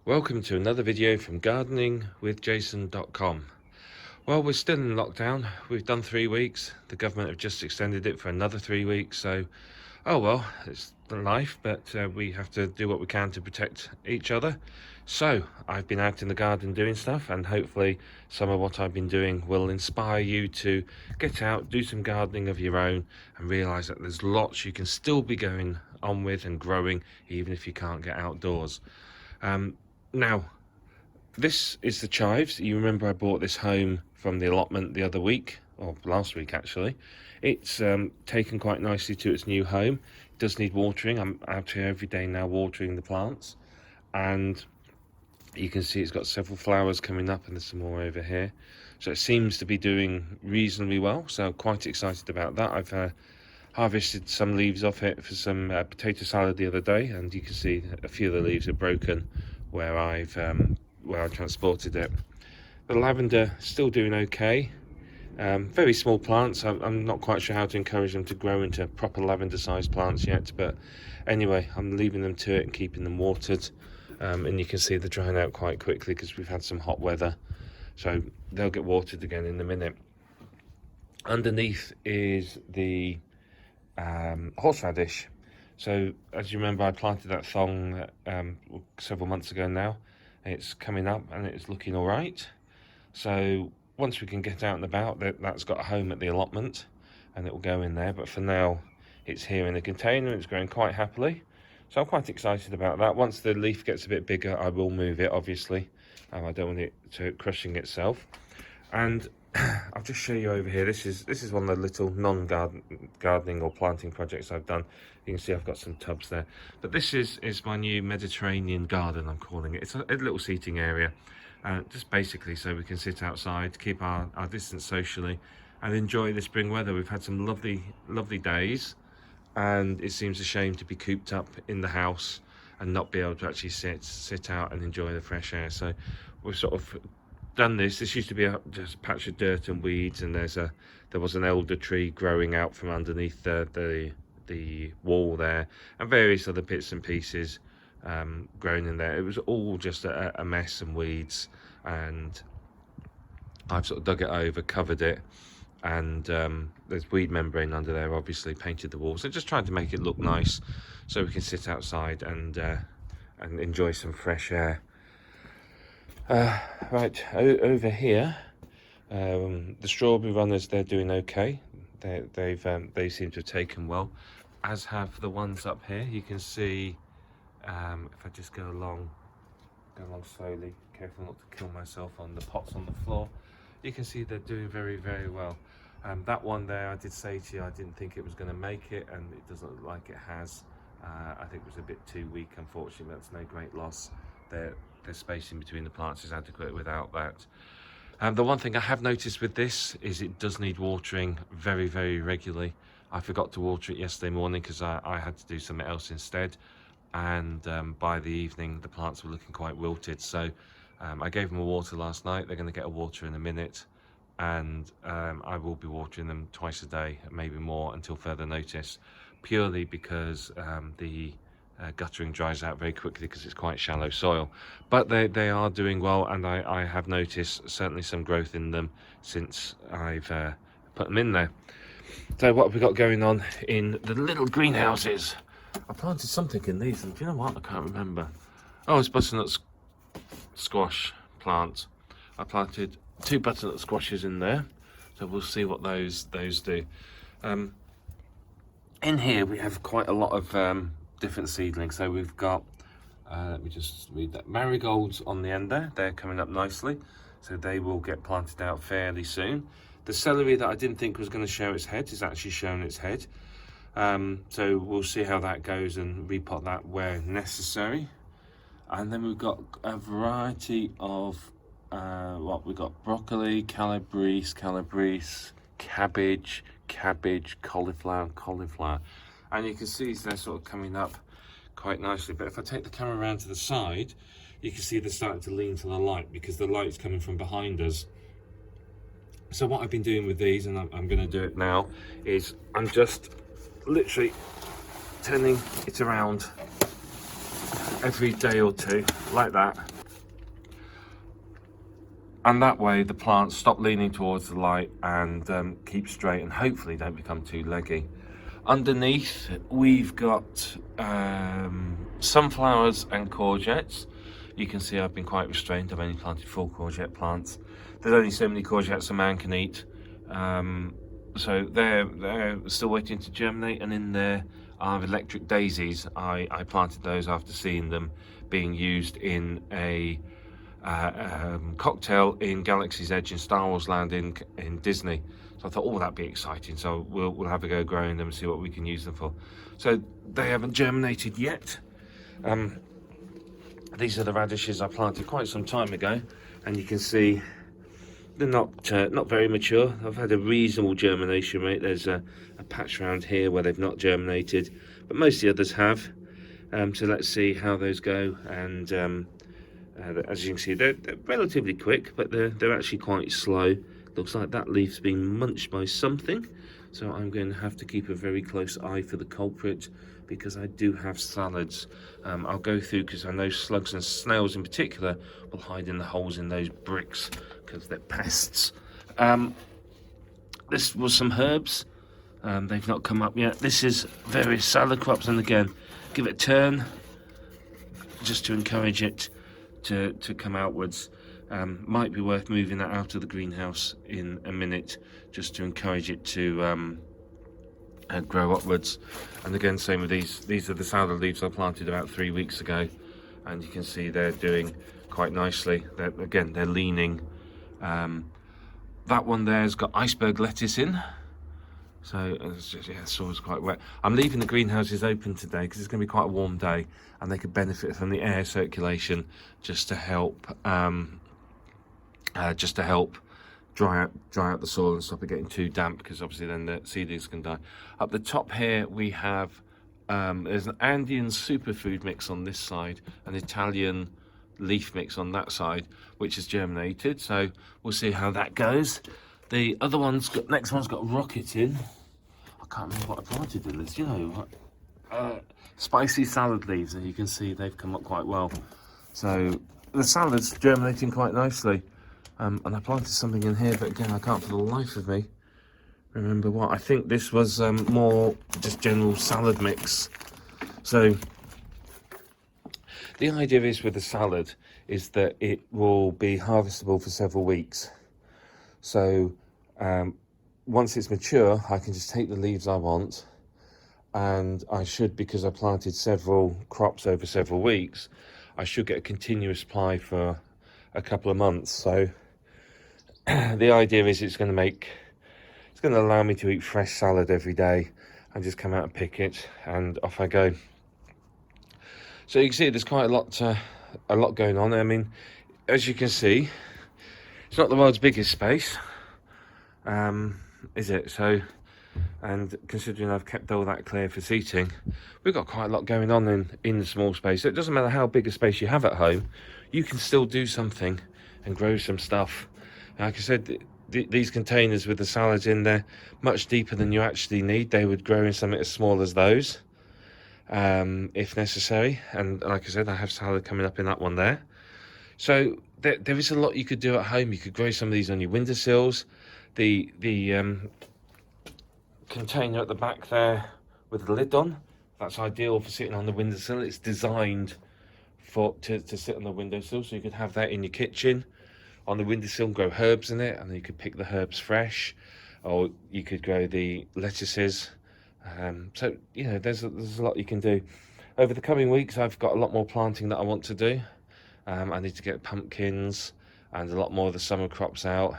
Welcome to another video from gardeningwithjason.com. Well, we're still in lockdown. We've done 3 weeks. The government have just extended it for another 3 weeks. So, oh well, it's life, but we have to do what we can to protect each other. So, I've been out in the garden doing stuff, and hopefully some of what I've been doing will inspire you to get out, do some gardening of your own, and realise that there's lots you can still be going on with and growing, even if you can't get outdoors. Now, this is the chives. You remember I bought this home from the allotment the other week, or last week actually. It's taken quite nicely to its new home. It does need watering. I'm out here every day now watering the plants, and you can see it's got several flowers coming up, and there's some more over here. So it seems to be doing reasonably well, so I'm quite excited about that. I've harvested some leaves off it for some potato salad the other day, and you can see a few of the leaves are broken where I transported it. The lavender still doing okay. Very small plants. I'm not quite sure how to encourage them to grow into proper lavender sized plants yet, but anyway, I'm leaving them to it and keeping them watered. And you can see they're drying out quite quickly because we've had some hot weather, so they'll get watered again in a minute. Underneath is the horseradish. So as you remember, I planted that thong several months ago now. It's coming up and it's looking all right. So once we can get out and about, that's got a home at the allotment and it will go in there. But for now, it's here in a container and it's growing quite happily. So I'm quite excited about that. Once the leaf gets a bit bigger, I will move it, obviously. I don't want it to crushing itself. And I'll just show you over here. This is one of the little non-gardening or planting projects I've done. You can see I've got some tubs there. But this is my new Mediterranean garden, I'm calling it. It's a little seating area, just basically so we can sit outside, keep our distance socially, and enjoy the spring weather. We've had some lovely days, and it seems a shame to be cooped up in the house and not be able to actually sit out and enjoy the fresh air. So we've sort of done this. This used to be just a patch of dirt and weeds, and there was an elder tree growing out from underneath the wall there, and various other bits and pieces growing in there. It was all just a mess and weeds, and I've sort of dug it over, covered it, and there's weed membrane under there, obviously painted the walls. So just trying to make it look nice so we can sit outside and enjoy some fresh air. Right, over here, the strawberry runners, they're doing okay. They seem to have taken well, as have the ones up here. You can see, if I just go along slowly, careful not to kill myself on the pots on the floor, you can see they're doing very well. That one there, I did say to you, I didn't think it was going to make it, and it doesn't look like it has. I think it was a bit too weak, unfortunately. That's no great loss. The spacing between the plants is adequate without that. The one thing I have noticed with this is it does need watering very regularly. I forgot to water it yesterday morning because I had to do something else instead, and by the evening the plants were looking quite wilted. So I gave them a water last night. They're going to get a water in a minute, and I will be watering them twice a day, maybe more until further notice, purely because the guttering dries out very quickly because it's quite shallow soil. But they are doing well, and I have noticed certainly some growth in them since I've put them in there. So what have we got going on in the little greenhouses? I planted something in these, and do you know what? I can't remember. Oh, it's butternut squash plant. I planted 2 butternut squashes in there, so we'll see what those do. In here we have quite a lot of different seedlings. So we've got, let me just read that, marigolds on the end there. They're coming up nicely, so they will get planted out fairly soon. The celery that I didn't think was going to show its head is actually showing its head. So we'll see how that goes and repot that where necessary. And then we've got a variety of we've got broccoli, calabrese, cabbage, cauliflower, and you can see they're sort of coming up quite nicely. But if I take the camera around to the side, you can see they're starting to lean to the light because the light's coming from behind us. So what I've been doing with these, and I'm going to do it now, is I'm just literally turning it around every day or two, like that. And that way the plants stop leaning towards the light and keep straight, and hopefully don't become too leggy. Underneath we've got sunflowers and courgettes. You can see I've been quite restrained. I've only planted 4 courgette plants. There's only so many courgettes a man can eat. So they're still waiting to germinate, and in there are electric daisies. I planted those after seeing them being used in a cocktail in Galaxy's Edge in Star Wars Land in Disney. So I thought, oh, that'd be exciting. So we'll have a go growing them and see what we can use them for. So they haven't germinated yet. These are the radishes I planted quite some time ago, and you can see they're not very mature. I've had a reasonable germination rate. There's a patch around here where they've not germinated, but most of the others have. So let's see how those go. And as you can see, they're relatively quick, but they're actually quite slow. Looks like that leaf's been munched by something, so I'm going to have to keep a very close eye for the culprit, because I do have salads. I'll go through, because I know slugs and snails in particular will hide in the holes in those bricks because they're pests. This was some herbs. They've not come up yet. This is various salad crops, and again, give it a turn just to encourage it to come outwards. Might be worth moving that out of the greenhouse in a minute, just to encourage it to grow upwards. And again, same with these are the salad leaves I planted about 3 weeks ago, and you can see they're doing quite nicely. They're leaning. That one there's got iceberg lettuce in, so it's always quite wet. I'm leaving the greenhouses open today because it's going to be quite a warm day, and they could benefit from the air circulation just to help dry out the soil and stop it getting too damp, because obviously then the seedlings can die. Up the top here we have there's an Andean superfood mix on this side, an Italian leaf mix on that side, which has germinated, so we'll see how that goes. The other next one's got rocket in. I can't remember what I planted in this, spicy salad leaves, and you can see they've come up quite well. So the salad's germinating quite nicely. And I planted something in here, but again, I can't for the life of me remember what. I think this was more just general salad mix. So the idea is with the salad is that it will be harvestable for several weeks. So once it's mature, I can just take the leaves I want, and I should, because I planted several crops over several weeks, I should get a continuous supply for a couple of months. So the idea is it's going to allow me to eat fresh salad every day, and just come out and pick it, and off I go. So you can see there's quite a lot going on. I mean, as you can see, it's not the world's biggest space, is it? So, and considering I've kept all that clear for seating, we've got quite a lot going on in the small space. So it doesn't matter how big a space you have at home, you can still do something and grow some stuff. Like I said, these containers with the salads in there, much deeper than you actually need. They would grow in something as small as those, if necessary. And like I said, I have salad coming up in that one there. So there is a lot you could do at home. You could grow some of these on your windowsills. The container at the back there with the lid on, that's ideal for sitting on the windowsill. It's designed to sit on the windowsill, so you could have that in your kitchen on the windowsill and grow herbs in it, and then you could pick the herbs fresh, or you could grow the lettuces. So there's a lot you can do. Over the coming weeks, I've got a lot more planting that I want to do. I need to get pumpkins and a lot more of the summer crops out.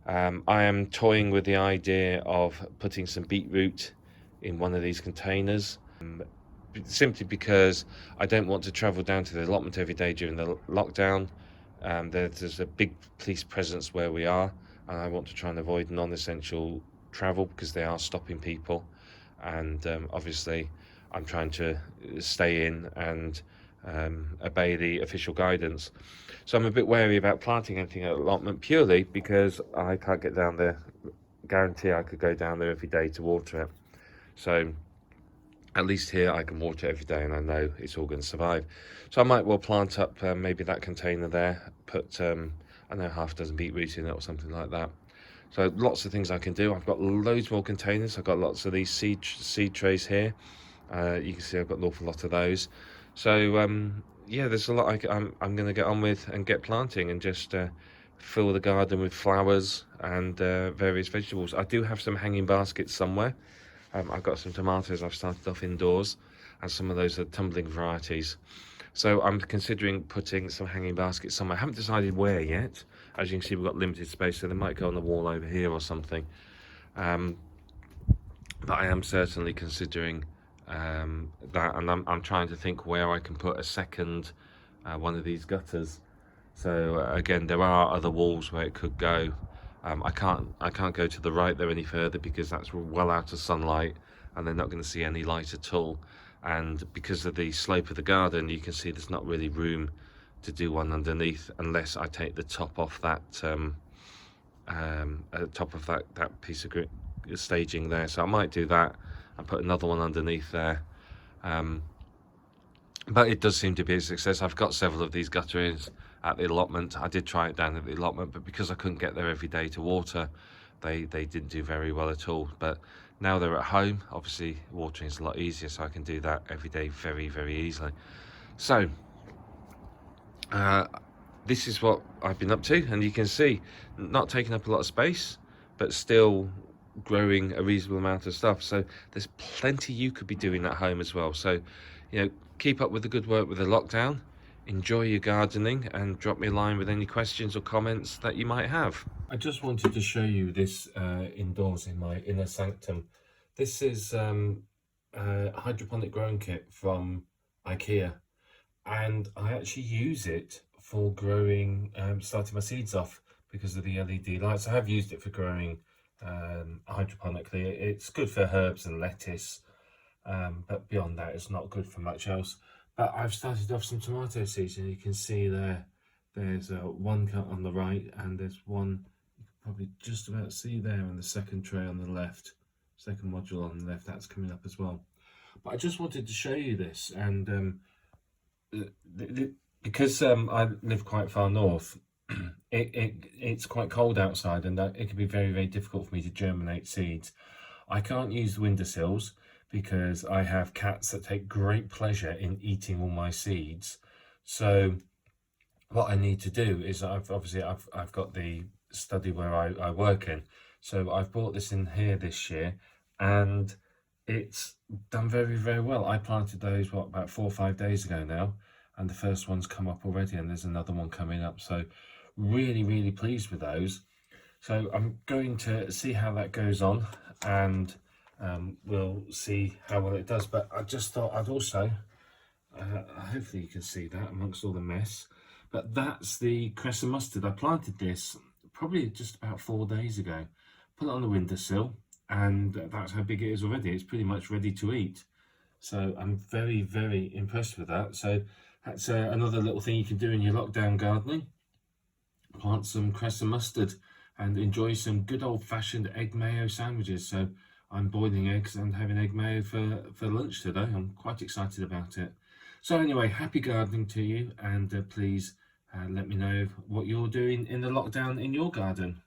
I am toying with the idea of putting some beetroot in one of these containers, simply because I don't want to travel down to the allotment every day during the lockdown. There's a big police presence where we are, and I want to try and avoid non-essential travel, because they are stopping people, and obviously I'm trying to stay in and obey the official guidance. So I'm a bit wary about planting anything at allotment, purely because I can't get down there. Guarantee I could go down there every day to water it. So at least here I can water it every day and I know it's all going to survive. So I might well plant up maybe that container there, put I know half a dozen beetroot in it or something like that. So lots of things I can do. I've got loads more containers. I've got lots of these seed trays here. You can see I've got an awful lot of those. So yeah, there's a lot I'm going to get on with and get planting and just fill the garden with flowers and various vegetables. I do have some hanging baskets somewhere. I've got some tomatoes I've started off indoors, and some of those are tumbling varieties. So I'm considering putting some hanging baskets somewhere. I haven't decided where yet. As you can see, we've got limited space, so they might go on the wall over here or something. But I am certainly considering that, and I'm trying to think where I can put a second one of these gutters. So again, there are other walls where it could go. I can't go to the right there any further because that's well out of sunlight and they're not going to see any light at all. And because of the slope of the garden, you can see there's not really room to do one underneath unless I take the top off that that piece of staging there. So I might do that and put another one underneath there. But it does seem to be a success. I've got several of these gutterings at the allotment. I did try it down at the allotment, but because I couldn't get there every day to water, they didn't do very well at all. But now they're at home, obviously watering is a lot easier, so I can do that every day very, very easily. So this is what I've been up to, and you can see not taking up a lot of space, but still growing a reasonable amount of stuff. So there's plenty you could be doing at home as well. So, you know, keep up with the good work with the lockdown, enjoy your gardening, and drop me a line with any questions or comments that you might have. I just wanted to show you this indoors in my inner sanctum. This is a hydroponic growing kit from IKEA, and I actually use it for growing, starting my seeds off because of the LED lights. I have used it for growing hydroponically. It's good for herbs and lettuce, but beyond that it's not good for much else. But I've started off some tomato seeds, and you can see there's one cut on the right, and there's one you can probably just about see there in the second tray on the left, second module on the left, that's coming up as well. But I just wanted to show you this, and because I live quite far north, it's quite cold outside, and it can be very, very difficult for me to germinate seeds. I can't use the windowsills because I have cats that take great pleasure in eating all my seeds. So what I need to do is I've got the study where I work in, so I've brought this in here this year, and it's done very, very well. I planted those about 4 or 5 days ago now, and the first one's come up already, and there's another one coming up. So really, really pleased with those. So I'm going to see how that goes on, and we'll see how well it does. But I just thought I'd also hopefully you can see that amongst all the mess, but that's the cress and mustard. I planted this probably just about 4 days ago, put it on the windowsill, and that's how big it is already. It's pretty much ready to eat. So I'm very, very impressed with that. So that's another little thing you can do in your lockdown gardening. Plant some cress and mustard and enjoy some good old-fashioned egg mayo sandwiches. So I'm boiling eggs and having egg mayo for lunch today. I'm quite excited about it. So anyway, happy gardening to you, and please let me know what you're doing in the lockdown in your garden.